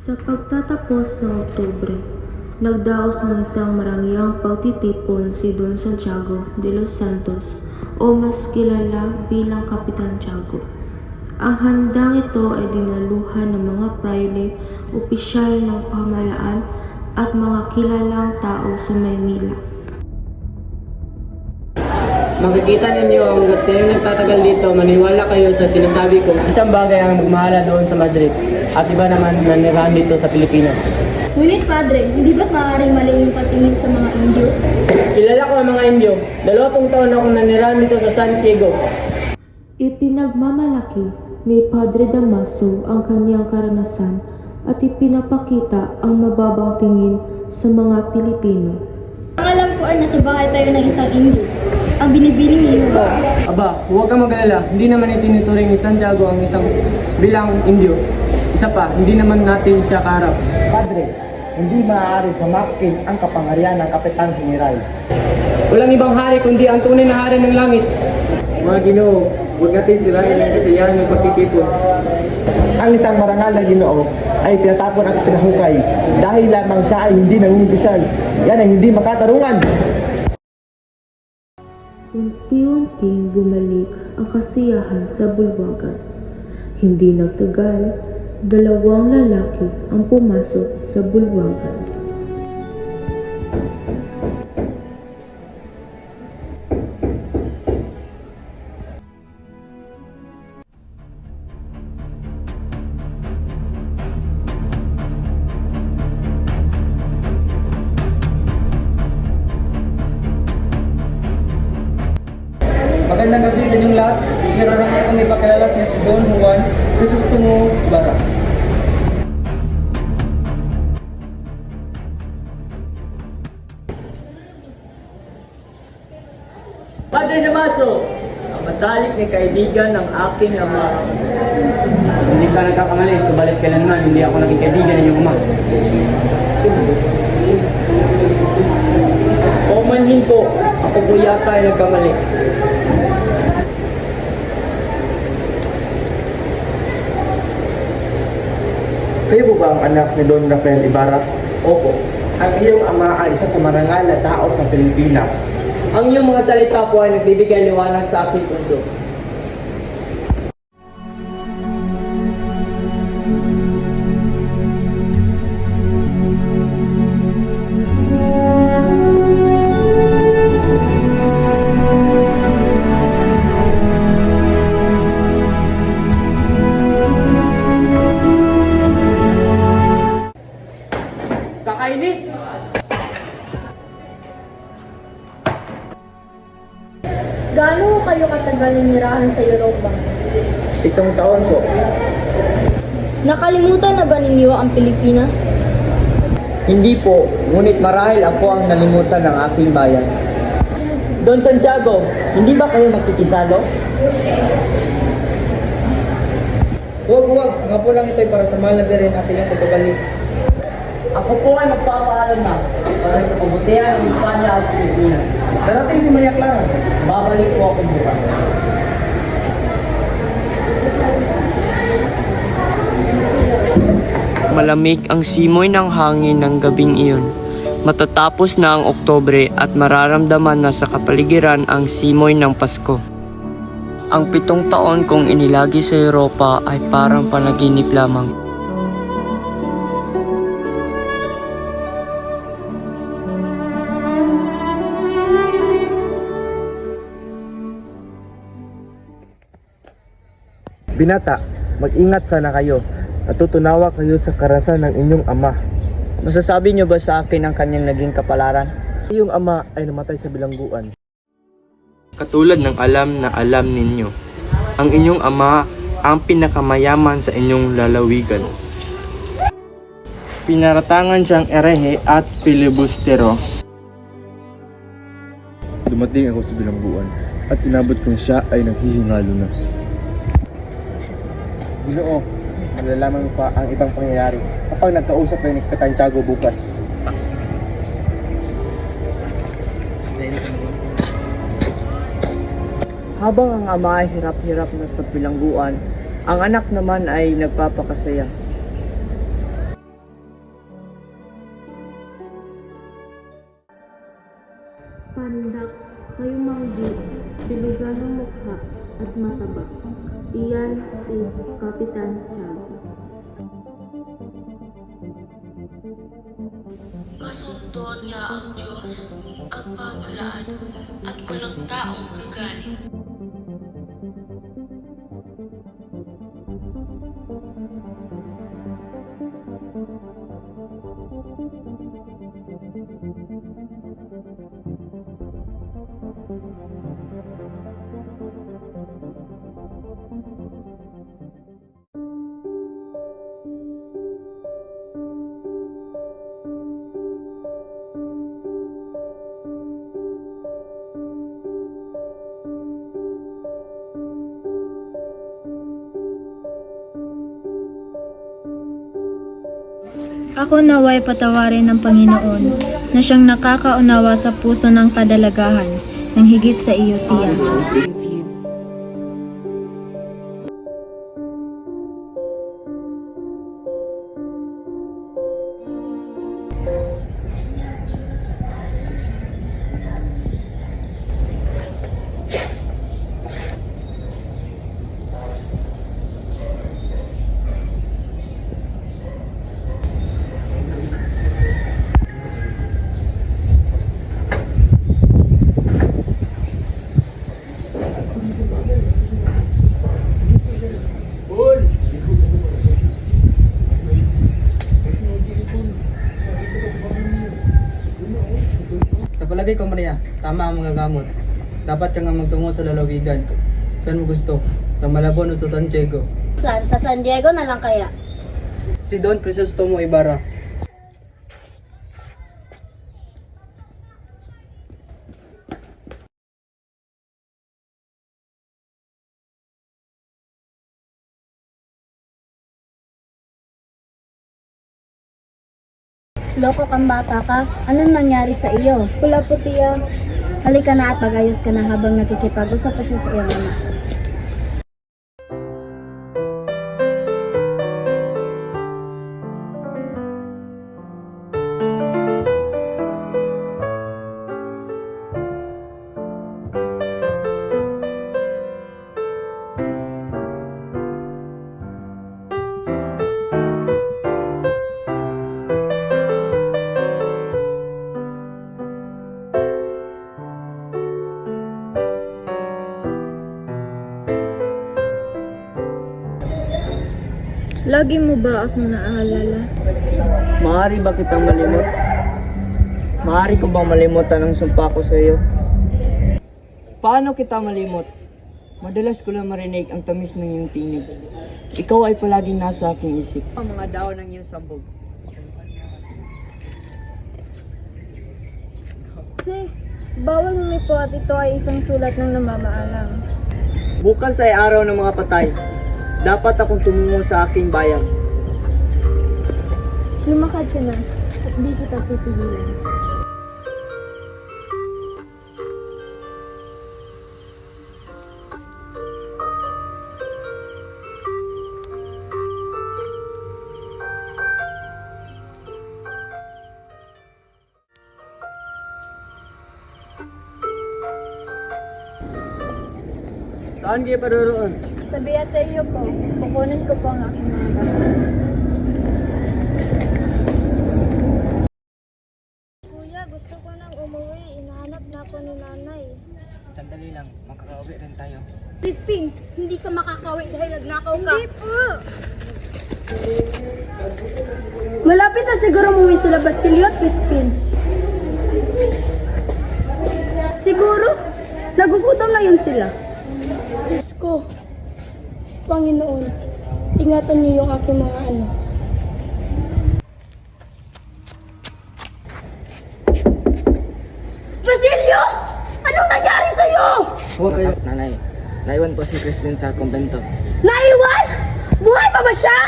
Sa pagtatapos ng Oktubre, nagdaos ng isang marangyang pagtitipon si Don Santiago de los Santos o mas kilala bilang Kapitan Tiago. Ang handang ito ay dinaluhan ng mga prayle, opisyal ng pamahalaan at mga kilalang tao sa Maynila. Makikita ninyo hanggat kayo nagtatagal dito, maniwala kayo sa sinasabi ko. Isang bagay ang magmahala doon sa Madrid at iba naman nanirahan dito sa Pilipinas. Ngunit Padre, hindi ba't maaaring mali yung patingin sa mga Indio? Kilala ko ang mga Indio. 20 taon akong nanirahan dito sa San Diego. Ipinagmamalaki ni Padre Damaso ang kanyang karanasan at ipinapakita ang mababang tingin sa mga Pilipino. Ang alam ko ay nasa bahay tayo ng isang Indio. Ang binibining iyo ba? Aba, huwag kang mag-alala. Hindi naman itinuturing ni Santiago ang isang bilang Indio. Isa pa, hindi naman natin siya kaharap. Padre, hindi maaari pamakin ang kapangyarihan ng Kapitan General. Walang ibang hari kundi ang tunay na hari ng langit. Mga Ginoo, huwag natin sirain ang kasiyahan ng pagtitipon. Ang isang marangal na Ginoo ay tinatapon at pinahukay dahil lamang siya ay hindi nangungigisan. Yan ay hindi makatarungan. Unti-unting bumalik ang kasiyahan sa bulwagan. Hindi nagtagal, 2 lalaki ang pumasok sa bulwagan. Magandang gabi sa inyong lahat. Ikirarami kong ipakilala sa si Don Juan Crisostomo Ibarra. Padre Damaso, ang matalik na kaibigan ng aking ama. Hindi ka nagkakamali, subalit kailanman hindi ako naging kaibigan ng iyong ama. O manhin ko, ako po yata ay nagkamali. Kayo po ba ang anak ni Don Rafael Ibarra? Opo. Ang iyong ama ay isa sa marangal na tao sa Pilipinas. Ang iyong mga salita po ay nagbibigay liwanag sa aking puso. Kakainis! Gaano kayo katagal ninirahan sa Europa? 7 taon po. Nakalimutan na ba ninyo ang Pilipinas? Hindi po, ngunit marahil ako ang nalimutan ng aking bayan. Don Santiago, hindi ba kayo magkikisalo? Huwag. Ang apo lang ito ay para sa mahal na birin at sa inyong pagbabalik. Ako po ay magpapaalam na para sa kabutihan ng Espanya at Pilipinas. Darating si Maria Clara. Babalik po ako bukas. Malamig ang simoy ng hangin ng gabing iyon. Matatapos na ang Oktubre at mararamdaman na sa kapaligiran ang simoy ng Pasko. Ang 7 taon kong inilagi sa Europa ay parang panaginip lamang. Binata, mag-ingat sana kayo. Natutunawa kayo sa karasan ng inyong ama. Masasabi niyo ba sa akin ang kanyang naging kapalaran? Iyong ama ay namatay sa bilangguan. Katulad ng alam ninyo, ang inyong ama ang pinakamayaman sa inyong lalawigan. Pinaratangan siyang erehe at filibustero. dumating ako sa bilangguan at inabot kong siya ay naghihingalo na. Ginoo, malalaman mo pa ang ibang pangyayari kapag nagkausap tayo ni Kapitan Tiago bukas. Habang ang ama ay hirap-hirap na sa bilangguan, ang anak naman ay nagpapakasaya. Pandak, ngayong manggi, bilugan ng mukha at mataba. Iyan si Kapitan Tiago. Kasunduan niya ang Diyos, ang pamalaan, at walang taong gagaling. Ako naway patawarin ng Panginoon na siyang nakakaunawa sa puso ng kadalagahan ng higit sa iyo, Tiya. Sa palagay ko, Maria, tama ang mga gamot. Dapat ka nga magtungo sa lalawigan. Saan mo gusto? Sa Malabon o sa San Diego? Sa San Diego na lang kaya? Si Don Crisostomo Ibarra. Loko kang bata ka? Anong nangyari sa iyo? Wala po, Tiya. Halika na at mag-ayos ka na habang nakikipag-usap pa siya sa iyo, mama. Lagi mo ba akong naaalala? Maaari ba kitang malimot? Maaari ko bang malimutan ang sumpa ko sa iyo? Paano kita malimot? Madalas ko lang marinig ang tamis ng iyong tinig. Ikaw ay palaging nasa aking isip. Ang mga daon ng iyong sambog. Che, bawal humipo at ito ay isang sulat ng namamaalam. Bukas ay araw ng mga patay. Dapat akong tumungo sa aking bayan. Lumakad siya na at di kita titigilan. Saan kayo paroroon? Sa Beateo po, kukunin ko po ang aking mga gamit. Kuya, gusto ko nang umuwi. Inahanap na ako ni nanay. Sandali lang, makakauwi rin tayo. Crispin, hindi ka makakawin dahil nagnakaw ka. Hindi po! Malapit na siguro umuwi sila Basilio at Crispin. Siguro, nagugutom na yun sila. Diyos ko, Panginoon, ingatan niyo yung aking mga anak. Basilio! Ano Huwag kayo. Nanay, naiwan po si Crispin sa kumbento. Naiwan? Buhay pa ba siya?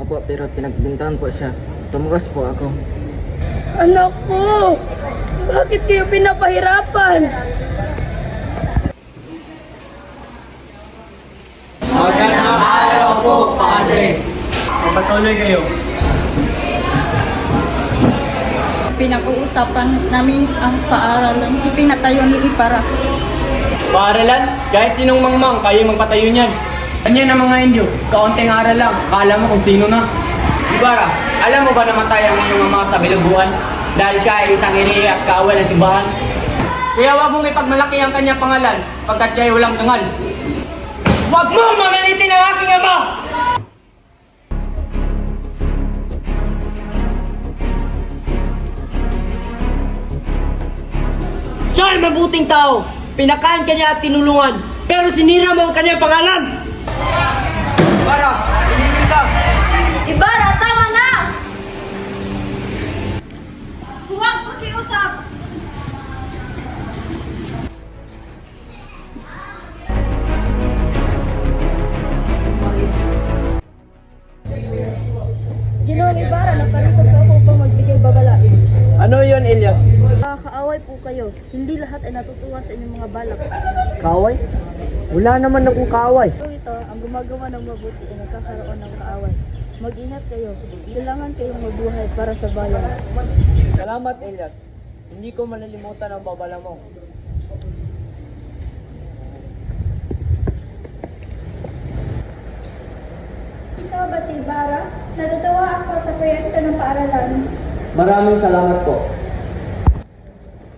Opo, pero pinagbintangan po siya. Tumugas po ako. Anak ko, bakit kayo pinapahirapan? Magandang araw po, Padre. Patuloy kayo. Pinag-uusapan namin ang paaralan ipinatayo ni Ipara. Paaralan? Kahit sinong mangmang, kayo magpatayo niyan. Ganyan ang mga Indio, kaunting aral lang, akala mo kung sino na. Ibarra, alam mo ba namatay ang iyong ama sa bilangguan? Dahil siya ay isang iri at kaaway ng simbahan. Kaya wag mong ipagmalaki ang kanyang pangalan, pagkat siya ay walang dangal. Wag mo mamalitin ang aking ama! Siya ay mabuting tao. Pinakain ka niya at tinulungan. Pero sinira mo ang kanyang pangalan. Ibarra, tama na! Huwag pakiusap! Ginoong Ibarra, nakarito sa ako upang magbigay babala. Ano yon, Elias? Kaaway po kayo. Hindi lahat ay natutuwa sa inyong mga balak. Kaaway? Wala naman akong kaaway. Pero ito, ang gumagawa ng mabuti ay nagkakaroon ng kaaway. Mag-ingat kayo. Kailangan kayong mabuhay para sa bayan. Salamat, Elias. Hindi ko malilimutan ang babala mo. Ikaw ba si Ibarra? Natutuwa ako sa proyekto ng paaralan. Maraming salamat po.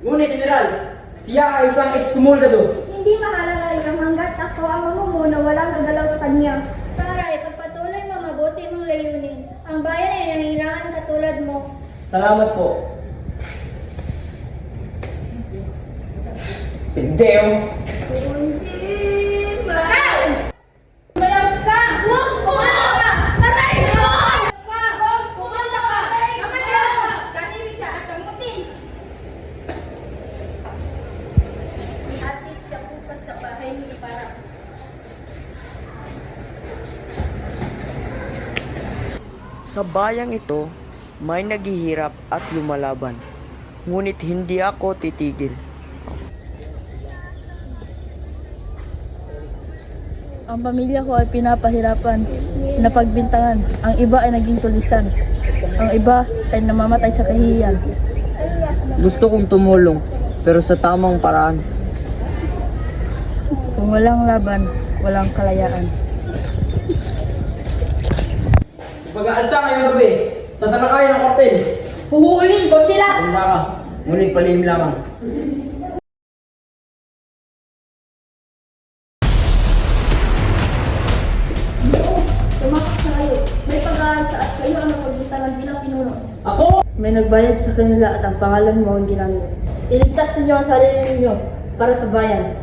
Ngunit, General, siya ay isang ekskumulgado. Hindi mahalaga yung hanggat ako ang mamumuno walang gagalaw sa kanya. Para ipagpatuloy mo mabuti mong layunin. Ang bayan ay nangailangan katulad mo. Salamat po. Hindi, oh. Hindi ba? Malam ka! Huwag kumala ka! Aray ko! Huwag kumala ka! Kamala ka! Kanili siya at kamutin! Ihatid siya bukas sa bahay ni Ibarra. Sa bayang ito, may naghihirap at lumalaban. Ngunit hindi ako titigil. Ang pamilya ko ay pinapahirapan, napagbintangan. Ang iba ay naging tulisan. Ang iba ay namamatay sa kahihiyan. Gusto kong tumulong, pero sa tamang paraan. Kung walang laban, walang kalayaan. Pag-aalsa ngayong gabi, sasalakay ng kortel. Huhulin ko sila! Handa ka, ngunit palihim lamang. Tumakas na kayo. May pag-aasa at kayo ang napagbintangan bilang pinuno. Ako! May nagbayad sa kanila at ang pangalan mo ang ginamit. Iligtas ninyo ang sarili ninyo para sa bayan.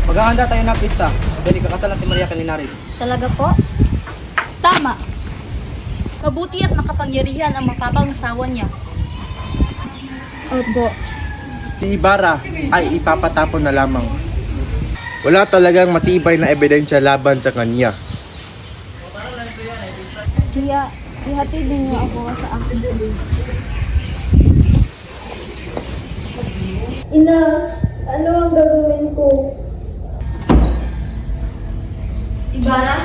Maghahanda tayo ng pista. Dahil ikakasalan si Maria Calinares. Talaga po? Tama. Mabuti at makapangyarihan ang mapapang asawa niya. Opo. Si Ibarra ay ipapatapon na lamang. Wala talagang matibay na ebidensya laban sa kanya. Kaya, ihatid din niyo ako sa akin sabi. Ina, ano ang gagawin ko? Ibarra?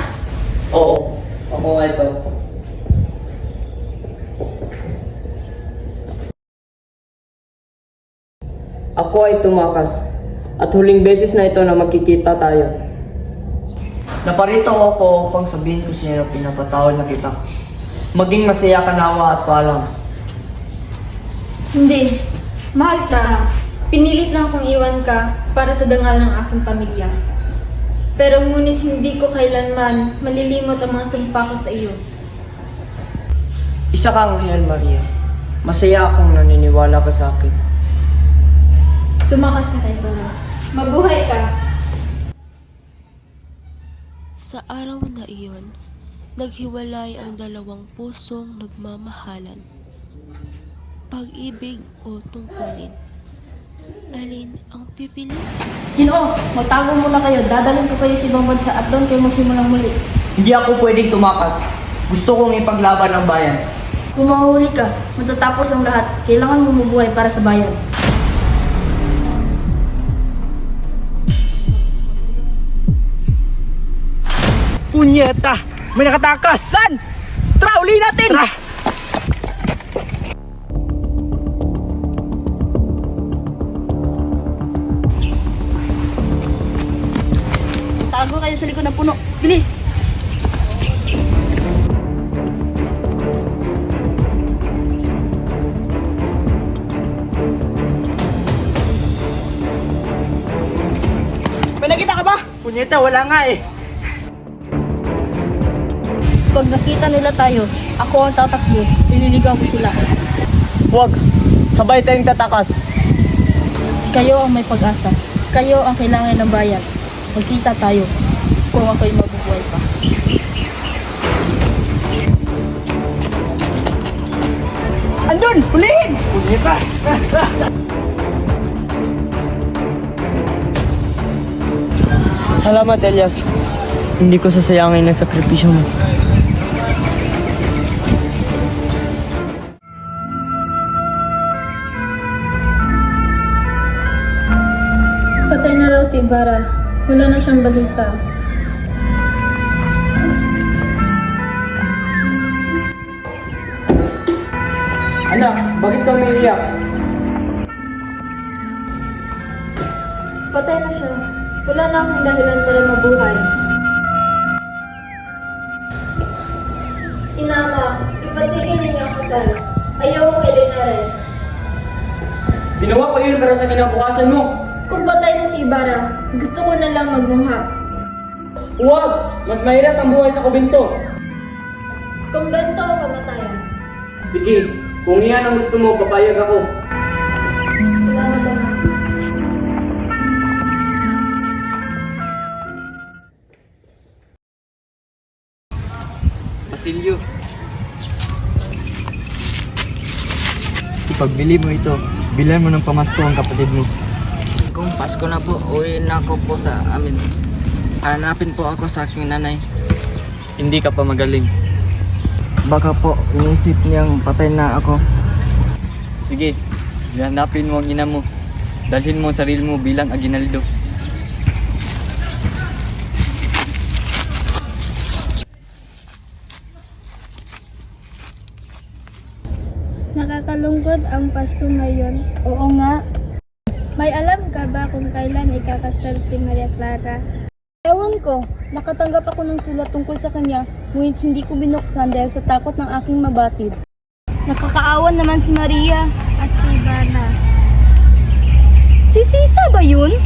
Oo, ako nga ito. Ako ay tumakas. At huling beses na ito na magkikita tayo. Naparito ako upang sabihin ko sa iyo na pinapatawad na kita. Maging masaya ka nawa at paalam. Hindi. Mahal ka. Pinilit lang kong iwan ka para sa dangal ng aking pamilya. Pero ngunit hindi ko kailanman malilimot ang mga sumpa ko sa iyo. Isa kang Angel Maria. Masaya akong naniniwala ka sa akin. Tumakas ka kay Bara. Mabuhay ka! Sa araw na iyon, naghiwalay ang dalawang pusong nagmamahalan. Pag-ibig o tungkulin. Alin ang pipili? Ginoo, magtago muna kayo. Dadalhin ko kayo sa ibang bansa at doon kayo magsimulang muli. Hindi ako pwedeng tumakas. Gusto kong ipaglaban ang bayan. Kung mahuli ka, matatapos ang lahat. Kailangan mo mabuhay para sa bayan. Punyeta! May nakatakas! San? Tara, uli natin! Tara! Tago kayo sa likod ng puno. Bilis! May nakita ka ba? Punyeta, wala nga eh. Pag nakita nila tayo, ako ang tatakbo. Ililigaw ko sila. Huwag. Sabay tayong tatakas. Kayo ang may pag-asa. Kayo ang kailangan ng bayan. Magkita tayo kung ako'y mabubuhay pa. Andun! Hulihin! Punyeta! Salamat, Elias. Hindi ko sasayangin ang sakripisyo mo. Patay na raw si Ibarra. Wala na siyang balita. Anak, bakit ka umiiyak? Patay na siya. Wala na akong dahilan para mabuhay. Inama, ipatigil ninyo ang kasal. Ayaw ko kay Linares. Ginawa ko yun para sa kinabukasan mo. Kung patay na si Ibarra, gusto ko na lang magmungha. Huwag! Mas mahirap ang buhay sa kumbento. Kumbento o kamatayan. Sige, kung iyan ang gusto mo, papayag ako. Salamat naman. Basilio. Ipagbili mo ito. Bilan mo ng pamasko ang kapatid mo. Kung Pasko na po, uwi na ako po sa amin. Hanapin po ako sa aking nanay. Hindi ka pa magaling. Baka po inisip niyang patay na ako. Sige, hanapin mo ang ina mo. Dalhin mo ang sarili mo bilang aginaldo. Nakakalungkot ang Pasko ngayon. Oo nga. May alam ka ba kung kailan ikakasal si Maria Clara? Ewan ko, nakatanggap ako ng sulat tungkol sa kanya, ngunit hindi ko binuksan dahil sa takot ng aking mabatid. Nakakaawan naman si Maria. At si Ivana. Si Sisa ba yun?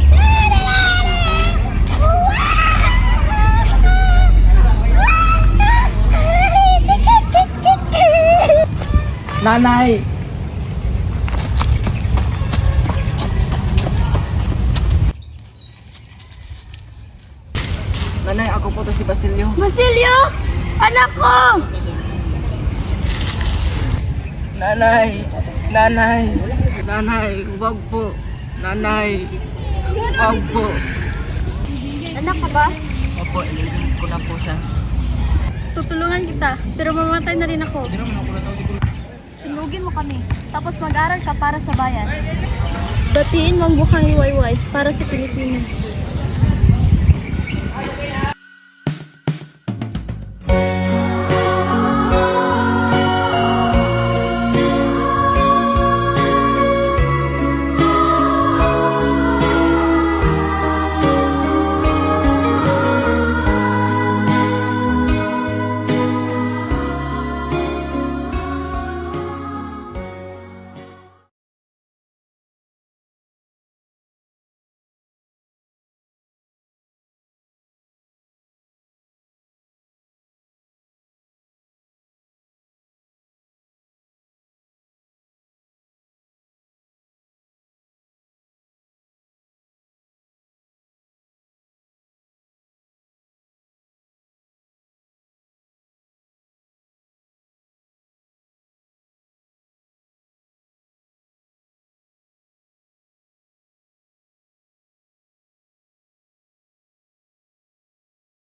Nanay! Nanay, ako po to si Basilio. Basilio! Anak ko! Nanay! Nanay! Nanay! Huwag po! Nanay! Huwag po! Anak ka ba? Opo, ililin ko na po siya. Tutulungan kita, pero mamatay na rin ako. Sunugin mo kami, tapos mag-aral ka para sa bayan. Batiin mo ang bukang liwayway para sa Pilipinas.